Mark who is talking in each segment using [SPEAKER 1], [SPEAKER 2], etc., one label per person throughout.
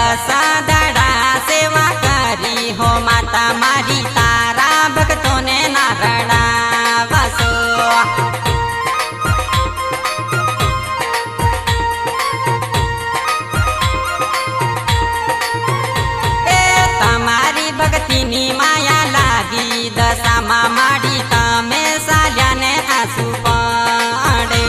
[SPEAKER 1] दसा दाड़ा सेवा करी हो माता मारी तारा भक्तों ने नारणा वसो। तमारी भक्ति नी माया लागी दशा माड़ी तमे साल्या ने आंसू पड़े।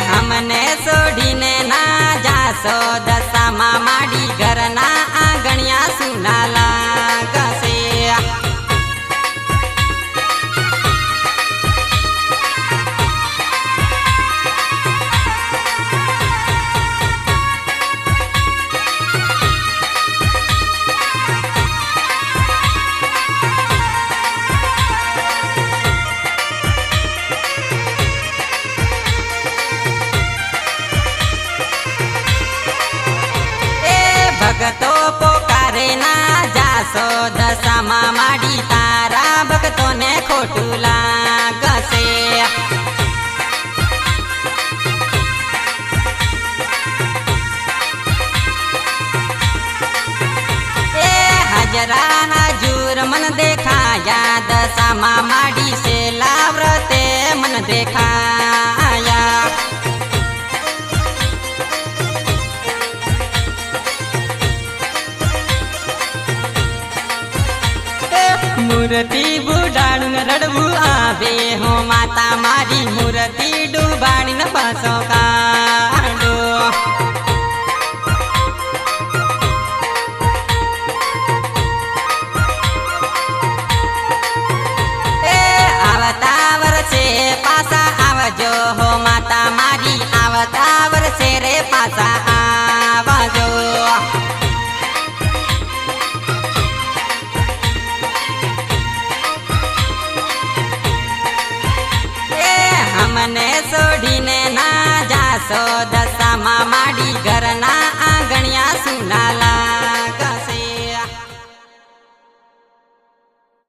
[SPEAKER 1] हमने सोढ़ीने ना जासो दशा माड़ी घरना आंगणिया सुना लागसे। भगतो पोकारे ना जासो दशा माड़ी तारा भक्तों ने खोटू लागसे। हजरा हजूर मन देखाया दशा माड़ी से लाव्रते मन देखाया। मूर्ति बुडाणु रड़बू आवे हो माता मारी मूर्ति डूबाणी न पासो काडो। आवता वर्षे पासा आवजो हो माता मारी आवता वर्षे रे पासा आवजो। हमने सोढ़ीने ना जासो